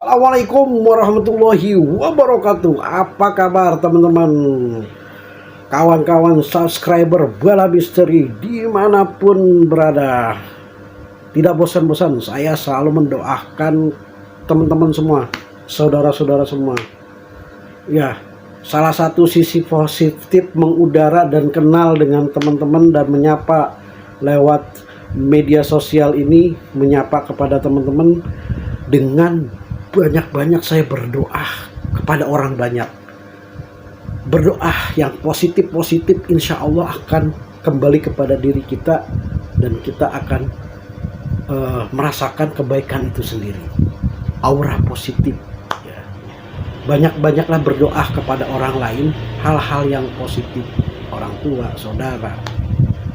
Assalamualaikum warahmatullahi wabarakatuh. Apa kabar teman-teman, kawan-kawan subscriber Bala Misteri dimanapun berada? Tidak bosan-bosan saya selalu mendoakan teman-teman semua, saudara-saudara semua. Ya, salah satu sisi positif mengudara dan kenal dengan teman-teman dan menyapa lewat media sosial ini, menyapa kepada teman-teman dengan banyak-banyak saya berdoa kepada orang banyak. Berdoa yang positif-positif insya Allah akan kembali kepada diri kita dan kita akan merasakan kebaikan itu sendiri. Aura positif ya. Banyak-banyaklah berdoa kepada orang lain, hal-hal yang positif. Orang tua, saudara,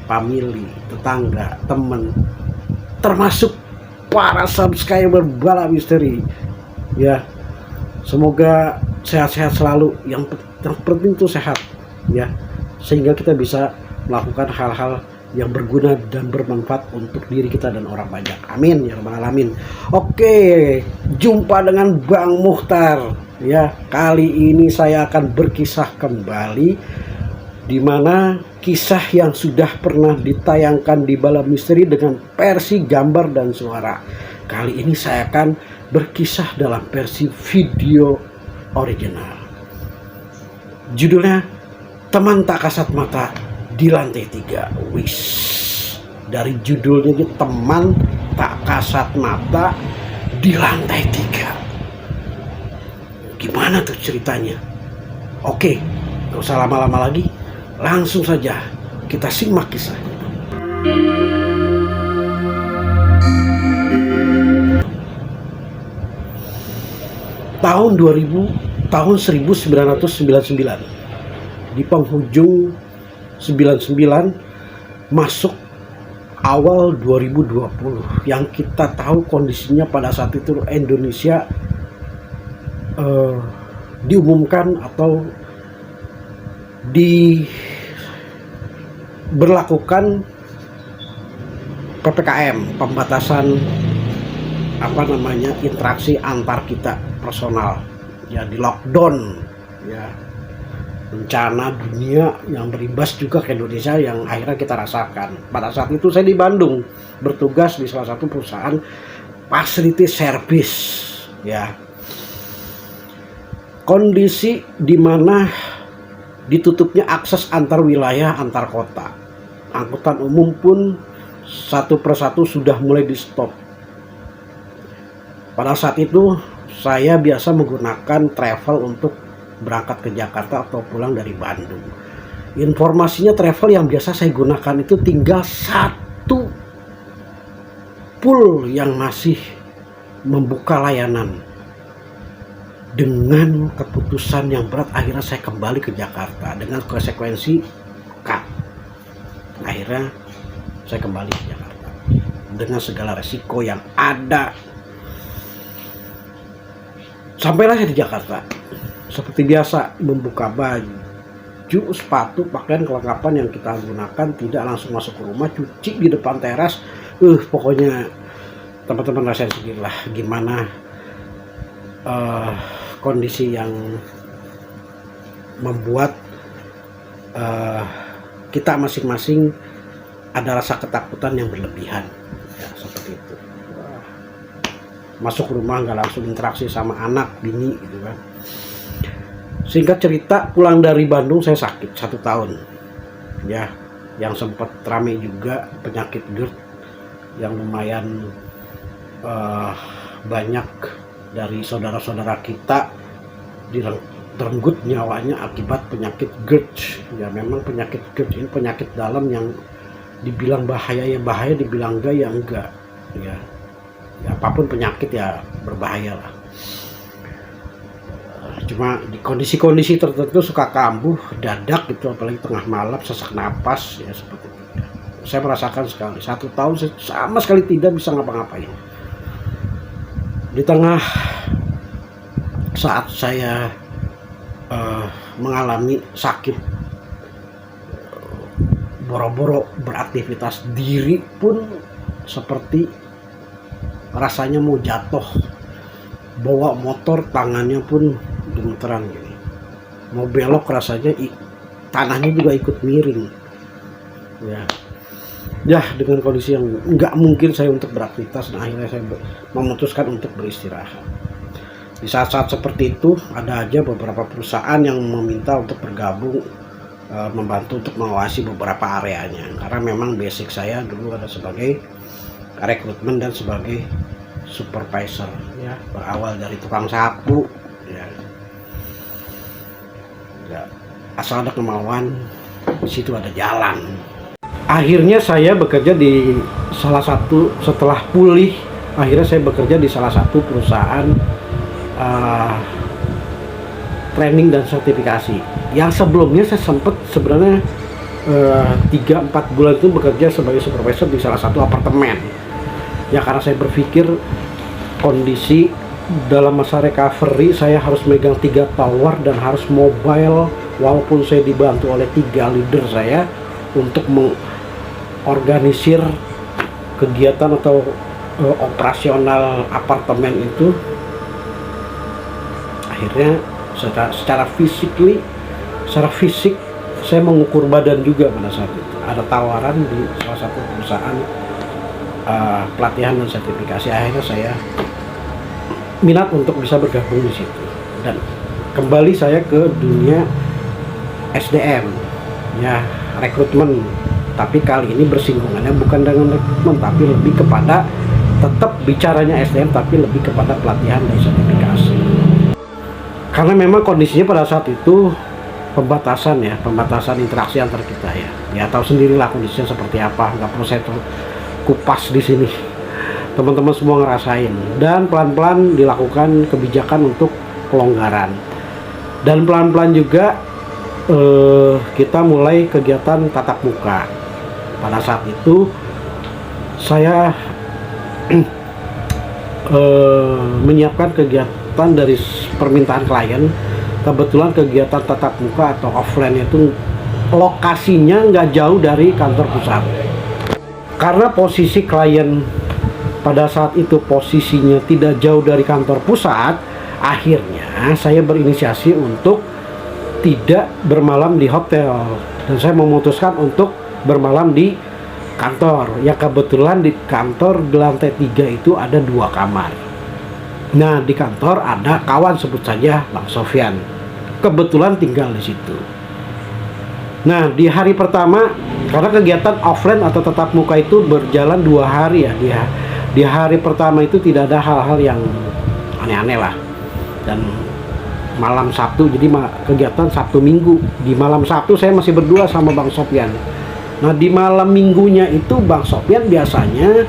family, tetangga, teman, termasuk para subscriber Bala Misteri. Ya, semoga sehat-sehat selalu. Yang penting itu sehat ya, sehingga kita bisa melakukan hal-hal yang berguna dan bermanfaat untuk diri kita dan orang banyak. Amin ya rabbal alamin. Oke, jumpa dengan Bang Mukhtar ya. Kali ini saya akan berkisah kembali, di mana kisah yang sudah pernah ditayangkan di Bala Misteri dengan versi gambar dan suara. Kali ini saya akan berkisah dalam versi video original. Judulnya Teman Tak Kasat Mata di Lantai 3. Wis, dari judulnya itu Teman Tak Kasat Mata di Lantai 3. Gimana tuh ceritanya? Oke, gak usah lama-lama lagi, langsung saja kita simak kisahnya. Tahun 1999, di penghujung 99 masuk awal 2020, yang kita tahu kondisinya pada saat itu Indonesia diumumkan atau diberlakukan PPKM, pembatasan interaksi antar kita personal ya, di lockdown ya. Bencana dunia yang berimbas juga ke Indonesia yang akhirnya kita rasakan. Pada saat itu saya di Bandung bertugas di salah satu perusahaan facility service ya. Kondisi di mana ditutupnya akses antar wilayah, antar kota. Angkutan umum pun satu persatu sudah mulai di stop. Pada saat itu saya biasa menggunakan travel untuk berangkat ke Jakarta atau pulang dari Bandung. Informasinya travel yang biasa saya gunakan itu tinggal satu pool yang masih membuka layanan. Dengan keputusan yang berat akhirnya saya kembali ke Jakarta dengan konsekuensi cut. Akhirnya saya kembali ke Jakarta dengan segala resiko yang ada. Sampailah saya di Jakarta, seperti biasa membuka baju, sepatu, pakaian kelengkapan yang kita gunakan, tidak langsung masuk ke rumah, cuci di depan teras. Pokoknya teman-teman rasain sendiri lah gimana kondisi yang membuat kita masing-masing ada rasa ketakutan yang berlebihan ya, seperti itu. Masuk rumah nggak langsung interaksi sama anak, bini gitu kan. Singkat cerita, pulang dari Bandung saya sakit 1 tahun ya, yang sempat rame juga penyakit GERD yang lumayan banyak dari saudara-saudara kita direnggut nyawanya akibat penyakit GERD ya. Memang penyakit GERD ini penyakit dalam yang dibilang bahaya ya bahaya, dibilang enggak ya enggak ya. Ya, apapun penyakit ya berbahaya lah. Cuma di kondisi-kondisi tertentu suka kambuh dadak gitu, apalagi tengah malam, sesak napas ya, seperti itu. Saya merasakan sekali 1 tahun saya sama sekali tidak bisa ngapa-ngapain. Di tengah saat saya mengalami sakit, boro-boro beraktivitas, diri pun seperti rasanya mau jatuh bawa motor tangannya pun gemeteran gini, mau belok rasanya tanahnya juga ikut miring ya dengan kondisi yang nggak mungkin saya untuk beraktivitas. Nah, akhirnya saya memutuskan untuk beristirahat. Di saat-saat seperti itu ada aja beberapa perusahaan yang meminta untuk bergabung, membantu untuk mengawasi beberapa areanya, karena memang basic saya dulu ada sebagai rekrutmen dan sebagai supervisor ya, berawal dari tukang sapu ya, asal ada kemauan di situ ada jalan. Akhirnya saya bekerja di salah satu, setelah pulih akhirnya saya bekerja di salah satu perusahaan training dan sertifikasi. Yang sebelumnya saya sempat sebenarnya 3-4 bulan itu bekerja sebagai supervisor di salah satu apartemen ya, karena saya berpikir kondisi dalam masa recovery saya harus megang 3 tower dan harus mobile, walaupun saya dibantu oleh 3 leader saya untuk mengorganisir kegiatan atau operasional apartemen itu. Akhirnya secara fisik saya mengukur badan juga pada saat itu. Ada tawaran di salah satu perusahaan pelatihan dan sertifikasi. Akhirnya saya minat untuk bisa bergabung di situ dan kembali saya ke dunia SDM ya, rekrutmen. Tapi kali ini bersinggungannya bukan dengan rekrutmen, tapi lebih kepada tetap bicaranya SDM, tapi lebih kepada pelatihan dan sertifikasi. Karena memang kondisinya pada saat itu pembatasan interaksi antar kita ya tahu sendirilah kondisinya seperti apa, nggak perlu saya kupas di sini, teman-teman semua ngerasain. Dan pelan-pelan dilakukan kebijakan untuk pelonggaran, dan pelan-pelan juga kita mulai kegiatan tatap muka. Pada saat itu saya menyiapkan kegiatan dari permintaan klien. Kebetulan kegiatan tatap muka atau offline itu lokasinya nggak jauh dari kantor pusat. Karena posisi klien pada saat itu posisinya tidak jauh dari kantor pusat, akhirnya saya berinisiasi untuk tidak bermalam di hotel dan saya memutuskan untuk bermalam di kantor. Ya kebetulan di kantor di lantai 3 itu ada 2 kamar. Nah, di kantor ada kawan, sebut saja Bang Sofyan. Kebetulan tinggal di situ. Nah, di hari pertama, karena kegiatan offline atau tatap muka itu berjalan 2 hari ya. Di hari pertama itu tidak ada hal-hal yang aneh-aneh lah. Dan malam Sabtu, jadi kegiatan Sabtu Minggu. Di malam Sabtu saya masih berdua sama Bang Sofyan. Nah, di malam minggunya itu Bang Sofyan biasanya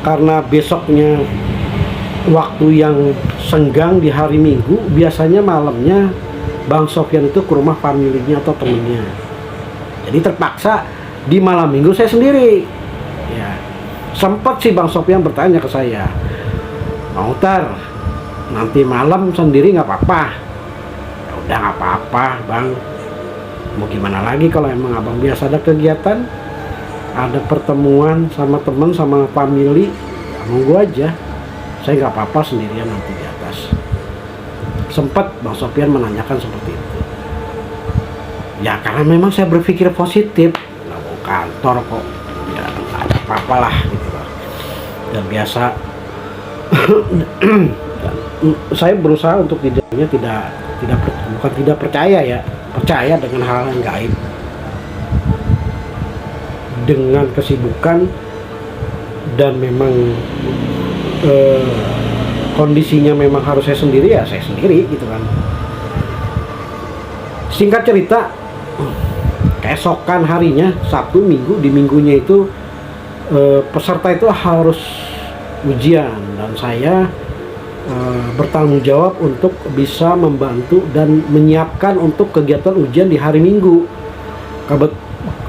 karena besoknya waktu yang senggang di hari Minggu, biasanya malamnya Bang Sofyan itu ke rumah familinya atau temennya. Jadi terpaksa di malam Minggu saya sendiri. Ya, sempat sih Bang Sofyan bertanya ke saya, "Mau Tar, nanti malam sendiri nggak apa-apa?" Ya udah, nggak apa-apa Bang. Mau gimana lagi kalau emang abang biasa ada kegiatan, ada pertemuan sama temen sama family, ya monggo aja. Saya nggak apa-apa sendirian nanti di atas. Sempat Bang Sofyan menanyakan seperti itu. Ya karena memang saya berpikir positif, nggak mau kantor kok, ya nggak ada apa-apa lah gitu loh. Dan biasa saya berusaha untuk bukan tidak percaya ya, percaya dengan hal yang gaib. Dengan kesibukan dan memang kondisinya memang harus saya sendiri, ya saya sendiri gitu kan. Singkat cerita, keesokan harinya Sabtu Minggu, di minggunya itu peserta itu harus ujian dan saya bertanggung jawab untuk bisa membantu dan menyiapkan untuk kegiatan ujian di hari Minggu.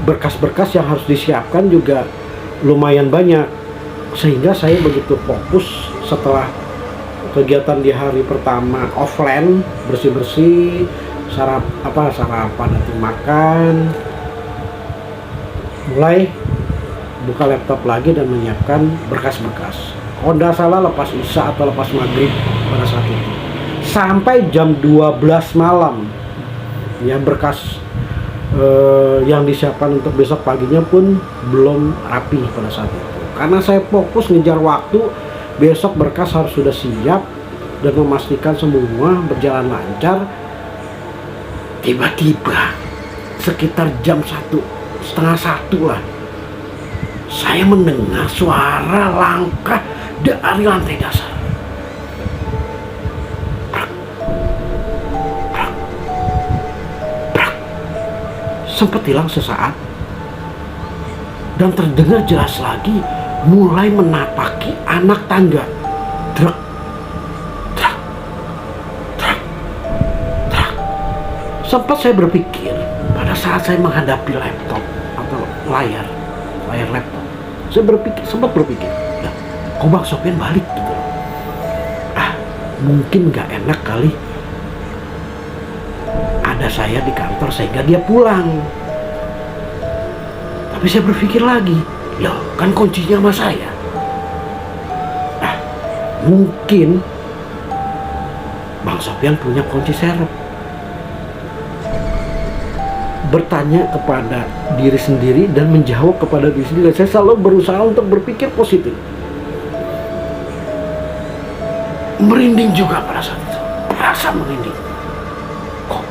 Berkas-berkas yang harus disiapkan juga lumayan banyak, sehingga saya begitu fokus setelah kegiatan di hari pertama offline, bersih-bersih, sarapan nanti makan, mulai buka laptop lagi dan menyiapkan berkas-berkas. kalau nggak salah lepas isya atau lepas maghrib pada saat itu, sampai jam 12 malam ya. Berkas yang disiapkan untuk besok paginya pun belum rapi pada saat itu, karena saya fokus ngejar waktu. Besok berkas harus sudah siap dan memastikan semua berjalan lancar. Tiba-tiba sekitar jam 1:30 lah, saya mendengar suara langkah dari lantai dasar. Brak, brak, brak. Sempat hilang sesaat dan terdengar jelas lagi mulai menapaki anak tangga. Drak, drak, drak, drak. Sempat saya berpikir pada saat saya menghadapi laptop atau layar laptop, saya sempat berpikir, ya, kok Bang Sopyan balik gitu. Mungkin gak enak kali ada saya di kantor sehingga dia pulang. Tapi saya berpikir lagi, loh kan kuncinya sama saya. Mungkin Bang Sopyan punya kunci serep. Bertanya kepada diri sendiri dan menjawab kepada diri sendiri. Saya selalu berusaha untuk berpikir positif. Merinding juga pada saat itu, merasa merinding. Kok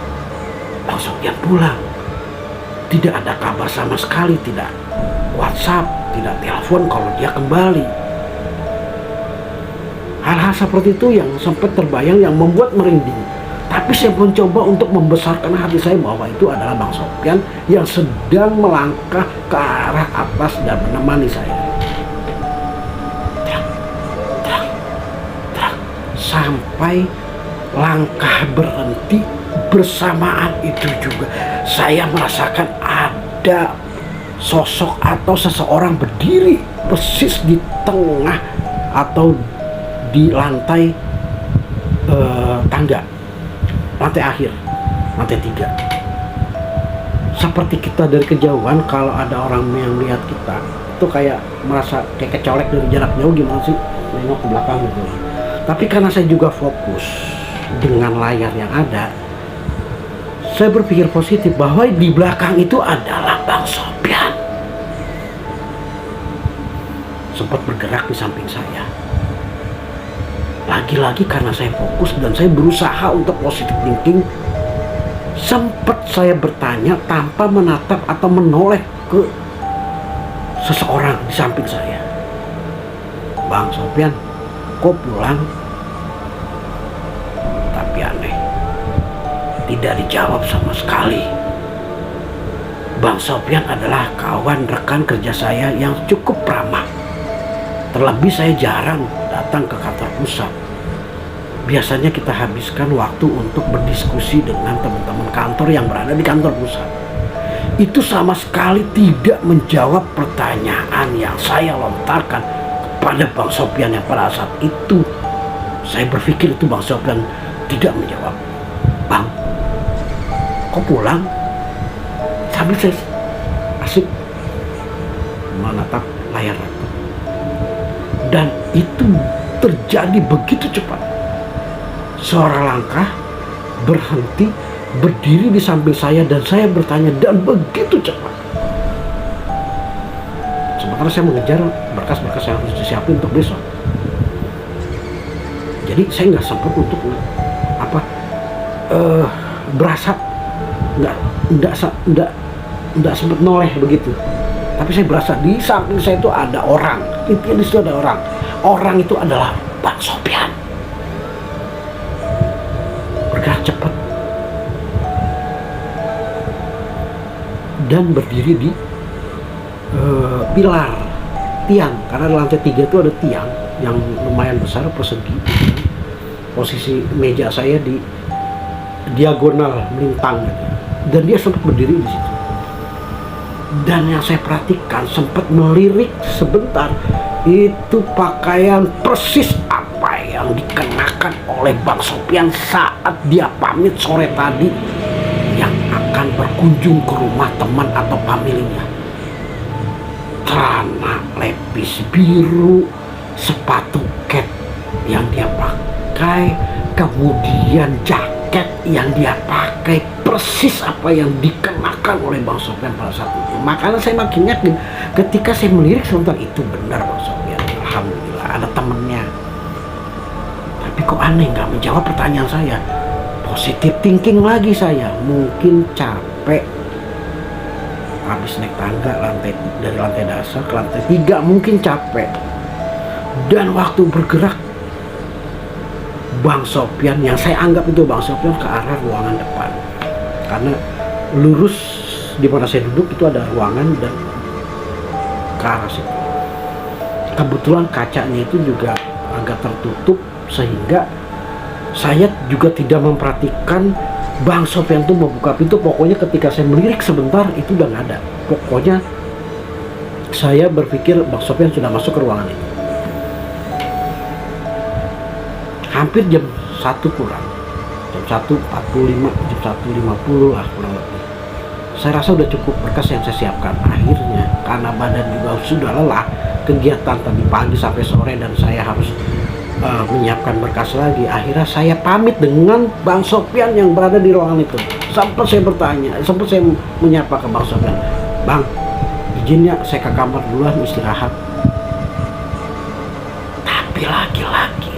Bang Sopyan pulang? Tidak ada kabar sama sekali, tidak WhatsApp, tidak telepon kalau dia kembali. Hal-hal seperti itu yang sempat terbayang, yang membuat merinding. Tapi saya mencoba untuk membesarkan hati saya bahwa itu adalah Bang Sopyan yang sedang melangkah ke arah atas dan menemani saya. Trak, trak, trak. Sampai langkah berhenti, bersamaan itu juga saya merasakan ada sosok atau seseorang berdiri persis di tengah atau di lantai tangga, lantai akhir, lantai 3. Seperti kita dari kejauhan, kalau ada orang yang melihat kita itu kayak merasa kayak kecolek dari jarak jauh, gimana sih nengok ke belakang gitu. Tapi karena saya juga fokus dengan layar yang ada, saya berpikir positif bahwa di belakang itu adalah Bang Sopyan. Sempat bergerak di samping saya. Lagi-lagi karena saya fokus dan saya berusaha untuk positive thinking, sempat saya bertanya tanpa menatap atau menoleh ke seseorang di samping saya. Bang Sopyan, kok pulang? Tapi aneh, tidak dijawab sama sekali. Bang Sopyan adalah kawan rekan kerja saya yang cukup ramah. Terlebih saya jarang datang ke kantor pusat. Biasanya kita habiskan waktu untuk berdiskusi dengan teman-teman kantor yang berada di kantor pusat. Itu sama sekali tidak menjawab pertanyaan yang saya lontarkan kepada Bang Sopyan yang pada saat itu saya berpikir itu Bang Sopyan tidak menjawab. Bang, kok pulang? Sambil saya asik menatap layar laptop. Dan itu terjadi begitu cepat. Suara langkah berhenti, berdiri di samping saya dan saya bertanya, dan begitu cepat. Sementara saya mengejar berkas-berkas yang harus disiapin untuk besok. Jadi saya nggak sempat untuk berasa nggak sempat noleh begitu. Tapi saya berasa di samping saya itu ada orang. Intinya di situ ada orang. Orang itu adalah Bang Sopyan. Bergerak cepat dan berdiri di pilar tiang, karena di lantai 3 itu ada tiang yang lumayan besar persegi. Posisi meja saya di diagonal melintang gitu. Dan dia sempat berdiri di situ. Dan yang saya perhatikan, sempat melirik sebentar, itu pakaian persis apa yang dikenakan oleh Bang Sopyan saat dia pamit sore tadi yang akan berkunjung ke rumah teman atau familinya. Celana lepis biru, sepatu cat yang dia pakai, kemudian jaket yang dia pakai, persis apa yang dikenakan oleh Bang Sofyan pada saat itu. Makanya saya makin yakin ketika saya melirik sebentar, itu benar Bang Sofyan. Alhamdulillah ada temennya. Tapi kok aneh nggak menjawab pertanyaan saya. Positive thinking lagi saya, mungkin capek habis naik tangga dari lantai dasar ke lantai 3, mungkin capek. Dan waktu bergerak, Bang Sofyan, yang saya anggap itu Bang Sofyan, ke arah ruangan depan. Karena lurus di mana saya duduk itu ada ruangan dan ke arah situ. Kebetulan kacanya itu juga agak tertutup sehingga saya juga tidak memperhatikan Bang Sofyan tuh membuka pintu. Pokoknya ketika saya melirik sebentar itu udah nggak ada. Pokoknya saya berpikir Bang Sofyan sudah masuk ke ruangan itu. Hampir jam 1 kurang, jam 1.45, jam 1.50 lah kurang lebih. Saya rasa udah cukup berkas yang saya siapkan. Akhirnya karena badan juga sudah lelah, kegiatan tadi pagi sampai sore dan saya harus menyiapkan berkas lagi. Akhirnya saya pamit dengan Bang Sofyan yang berada di ruangan itu. Sampai saya bertanya, sampai saya menyapa ke Bang Sofyan, "Bang, izinnya saya ke kamar duluan istirahat." Tapi lagi-lagi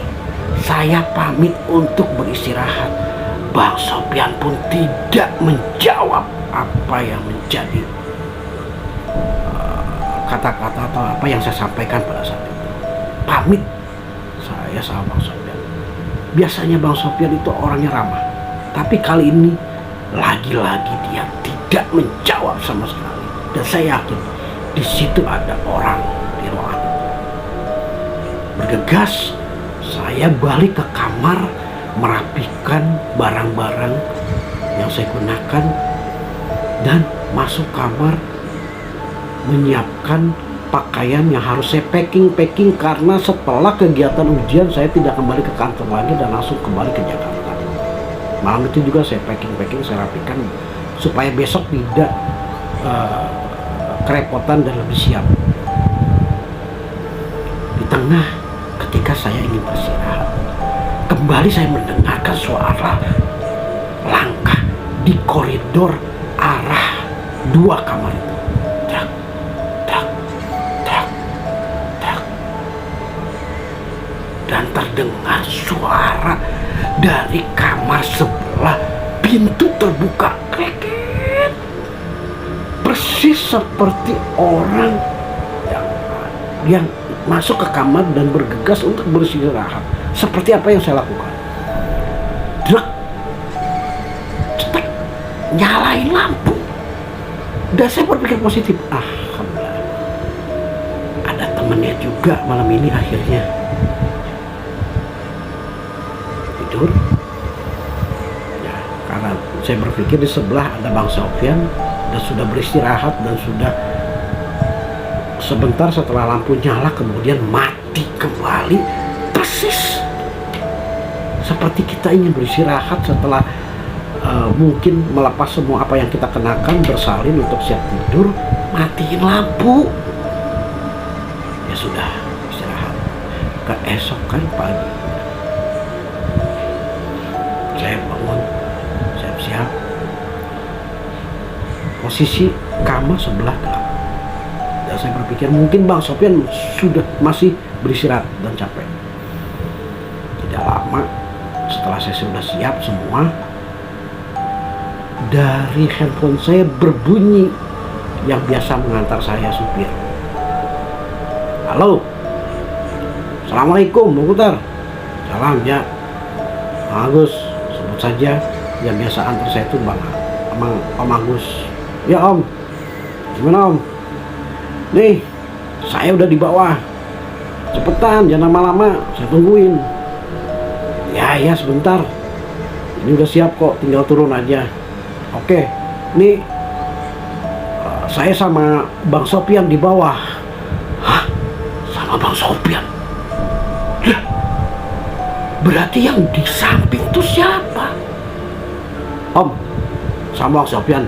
saya pamit untuk beristirahat, Bang Sofyan pun tidak menjawab apa yang menjadi kata-kata atau apa yang saya sampaikan pada saat itu. Pamit saya sama Bang Sofyan. Biasanya Bang Sofyan itu orangnya ramah, tapi kali ini lagi-lagi dia tidak menjawab sama sekali. Dan saya yakin di situ ada orang di ruangan itu. Bergegas saya balik ke kamar, merapikan barang-barang yang saya gunakan dan masuk kamar menyiapkan pakaian yang harus saya packing karena setelah kegiatan ujian saya tidak kembali ke kantor lagi dan langsung kembali ke Jakarta. Malam itu juga saya packing, saya rapikan supaya besok tidak kerepotan dan lebih siap. Di tengah ketika saya ingin beristirahat, kembali saya mendengarkan suara langkah di koridor arah 2 kamar itu. Dan terdengar suara dari kamar sebelah, pintu terbuka kreket, persis seperti orang yang masuk ke kamar dan bergegas untuk beristirahat. Seperti apa yang saya lakukan? Drak, cetek, nyalain lampu. Dan saya berpikir positif, alhamdulillah ada temennya juga malam ini. Akhirnya tidur ya, karena saya berpikir di sebelah ada Bang Sofyan dan sudah beristirahat dan sudah sebentar setelah lampu nyala kemudian mati kembali, persis seperti kita ingin beristirahat setelah mungkin melepas semua apa yang kita kenakan, bersalin untuk siap tidur, matiin lampu. Ya sudah, istirahat. Keesokan pagi saya bangun, siap-siap. Posisi kamar sebelah gelap. Dan saya berpikir mungkin Bang Sofyan sudah masih beristirahat dan capek. Tidak lama setelah saya sudah siap semua, dari handphone saya berbunyi yang biasa mengantar saya supir. "Halo, Assalamualaikum Bang Kutar." "Salam ya Agus," sebut saja yang biasa antar saya itu Om Agus. "Ya Om, gimana Om? Nih, saya udah di bawah. Cepetan, jangan lama-lama, saya tungguin." Ya sebentar. Ini udah siap kok, tinggal turun aja." "Oke, nih saya sama Bang Sofyan di bawah." "Hah? Sama Bang Sofyan? Lah, berarti yang di samping itu siapa?" "Om, sama Bang Sofyan."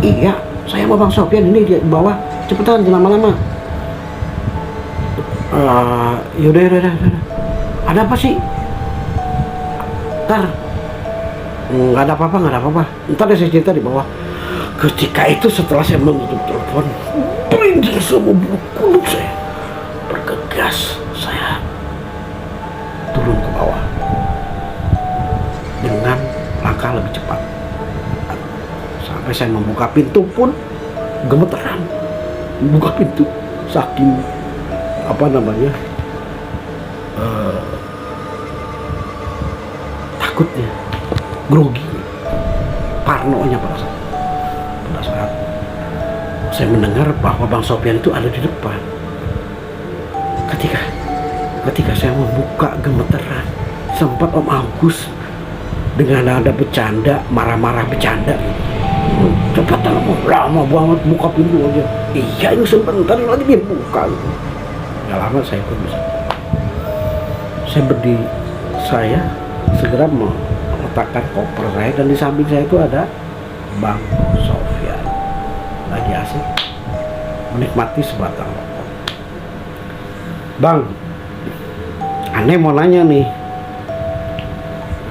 "Iya, saya sama Bang Sofyan ini di bawah. Cepetan, jangan lama-lama." Yaudah, ada apa sih? Ntar nggak ada apa-apa. Ntar deh saya cerita di bawah. Ketika itu setelah saya menutup telepon, merinding semua bulu kuduk saya. Bergegas saya turun ke bawah dengan langkah lebih cepat. Sampai saya membuka pintu pun gemeteran. Membuka pintu saking takutnya, grogi, parnonya pada saat saya mendengar bahwa Bang Sofyan itu ada di depan. Ketika saya membuka, gemeteran, sempat Om Agus dengan nada bercanda, marah-marah bercanda, cepetan, lama banget buka pintu aja. Iya, ini sebentar lagi dia buka gitu. Gak lama saya pun bisa. Saya segera meletakkan koper saya, dan di samping saya itu ada Bang Sofyan lagi asik menikmati sebatang rokok. Bang, aneh mau nanya nih.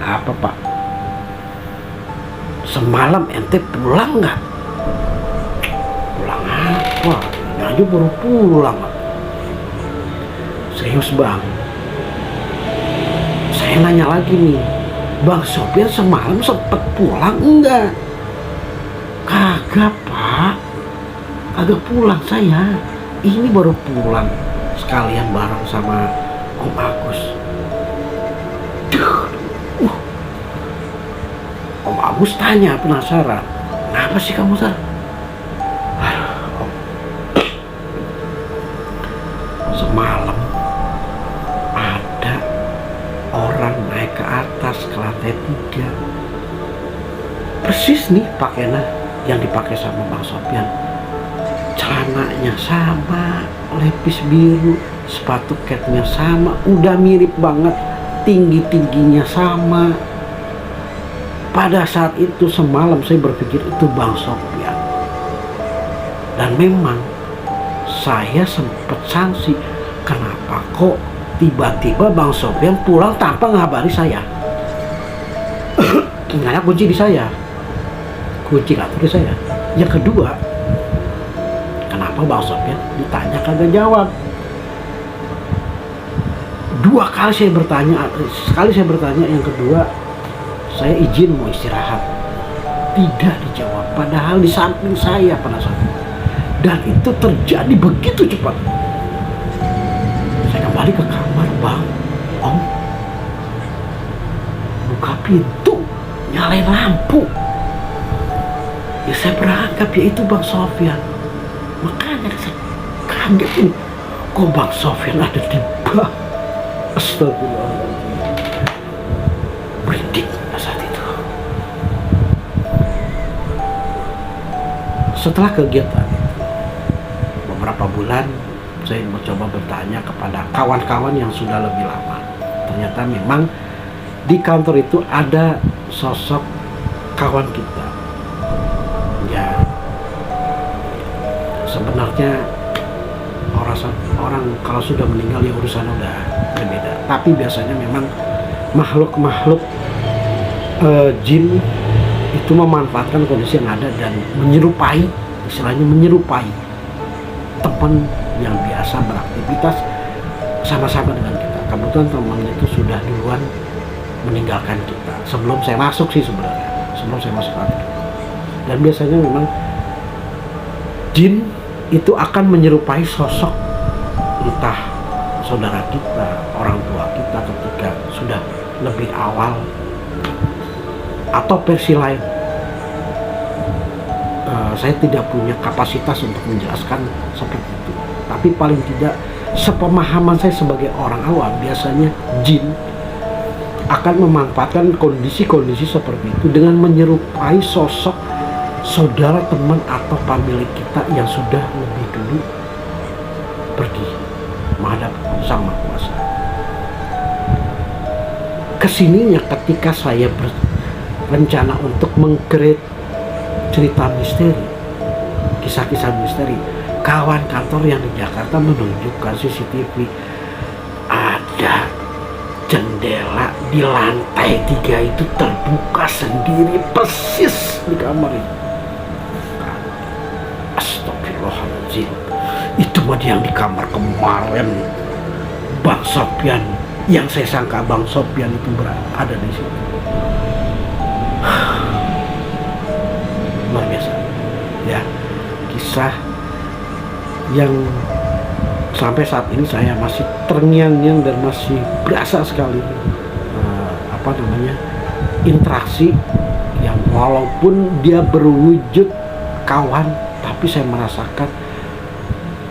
Apa Pak? Semalam ente pulang nggak? Pulang apa? Ini aja baru pulang. Serius Bang, saya nanya lagi nih, Bang Sofyan semalam sempet pulang enggak? Kagak Pak, kagak pulang saya. Ini baru pulang sekalian bareng sama Om Agus. Om Agus tanya, penasaran, kenapa sih kamu Sar? Semalam ada orang naik ke atas ke lantai 3, persis nih pakaian yang dipakai sama Bang Sofyan. Celananya sama, lepis biru, sepatu catnya sama, udah mirip banget, tingginya sama. Pada saat itu semalam saya berpikir itu Bang Sofyan, dan memang saya sempat sanksi, kenapa kok tiba-tiba Bang Sofyan pulang tanpa ngabari saya. Ternyata kunci di saya, kunci kantor di saya. Yang kedua, kenapa Bang Sofyan ditanya kagak jawab? 2 kali saya bertanya, sekali saya bertanya, yang kedua saya izin mau istirahat, tidak dijawab, padahal di samping saya pada saat itu. Dan itu terjadi begitu cepat. Saya kembali ke kamar, Bang, Om, buka pintu, nyalain lampu. Ya saya beranggap ya itu Bang Sofyan. Makanya saya kaget ini, kok Bang Sofyan ada di bawah. Astagfirullahaladzim. Merinding saat itu. Setelah kegiatan beberapa bulan, saya mencoba bertanya kepada kawan-kawan yang sudah lebih lama. Ternyata memang di kantor itu ada sosok kawan kita. Ya, sebenarnya orang kalau sudah meninggal ya urusan udah berbeda. Tapi biasanya memang makhluk jin itu memanfaatkan kondisi yang ada dan menyerupai, istilahnya menyerupai teman yang biasa beraktivitas sama-sama dengan kita. Kebetulan temannya itu sudah duluan meninggalkan kita sebelum saya masuk sih sebenarnya, sebelum saya masuk kantor. Dan biasanya memang jin itu akan menyerupai sosok entah saudara kita, orang tua kita ketika sudah lebih awal, atau versi lain. Saya tidak punya kapasitas untuk menjelaskan seperti itu, tapi paling tidak sepemahaman saya sebagai orang awam, biasanya jin akan memanfaatkan kondisi-kondisi seperti itu dengan menyerupai sosok saudara, teman, atau pemilik kita yang sudah lebih dulu pergi menghadap Sang Maha Kuasa. Kesininya ketika saya berencana untuk meng-create cerita misteri, kisah-kisah misteri, kawan kantor yang di Jakarta menunjukkan CCTV jendela di lantai 3 itu terbuka sendiri persis di kamar itu. Astagfirullahaladzim, itu mah yang di kamar kemarin Bang Sopyan, yang saya sangka Bang Sopyan itu ada di situ. Luar biasa ya, kisah yang sampai saat ini saya masih terngiang-ngiang dan masih berasa sekali interaksi yang walaupun dia berwujud kawan, tapi saya merasakan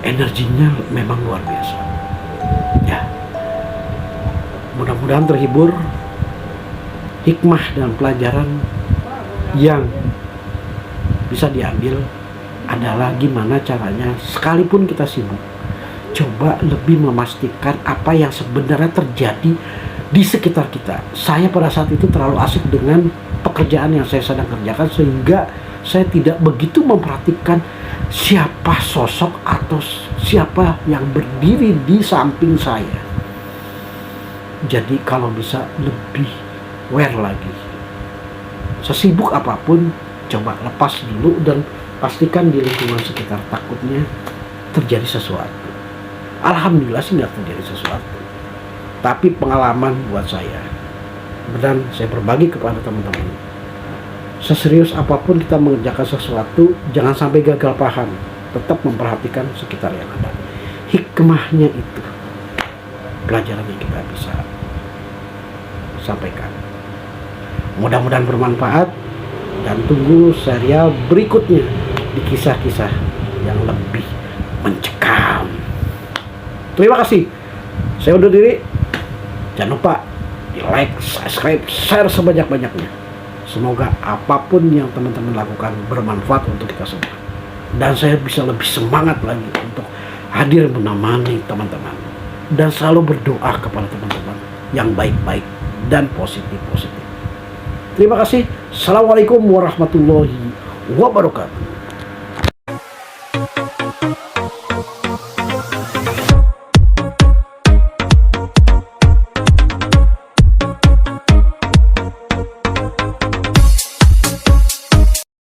energinya memang luar biasa ya. Mudah-mudahan terhibur, hikmah dan pelajaran yang bisa diambil adalah gimana caranya sekalipun kita sibuk, coba lebih memastikan apa yang sebenarnya terjadi di sekitar kita. Saya pada saat itu terlalu asik dengan pekerjaan yang saya sedang kerjakan sehingga saya tidak begitu memperhatikan siapa sosok atau siapa yang berdiri di samping saya. Jadi kalau bisa lebih aware lagi. Sesibuk apapun, coba lepas dulu dan pastikan di lingkungan sekitar, takutnya terjadi sesuatu. Alhamdulillah sih nggak terjadi sesuatu, tapi pengalaman buat saya, dan saya berbagi kepada teman-teman, seserius apapun kita mengerjakan sesuatu, jangan sampai gagal paham, tetap memperhatikan sekitar yang ada. Hikmahnya itu pelajaran yang kita bisa sampaikan. Mudah-mudahan bermanfaat, dan tunggu serial berikutnya di kisah-kisah yang lebih mencekam. Terima kasih. Saya undur diri. Jangan lupa di like, subscribe, share sebanyak-banyaknya. Semoga apapun yang teman-teman lakukan bermanfaat untuk kita semua. Dan saya bisa lebih semangat lagi untuk hadir menemani teman-teman. Dan selalu berdoa kepada teman-teman yang baik-baik dan positif-positif. Terima kasih. Assalamualaikum warahmatullahi wabarakatuh.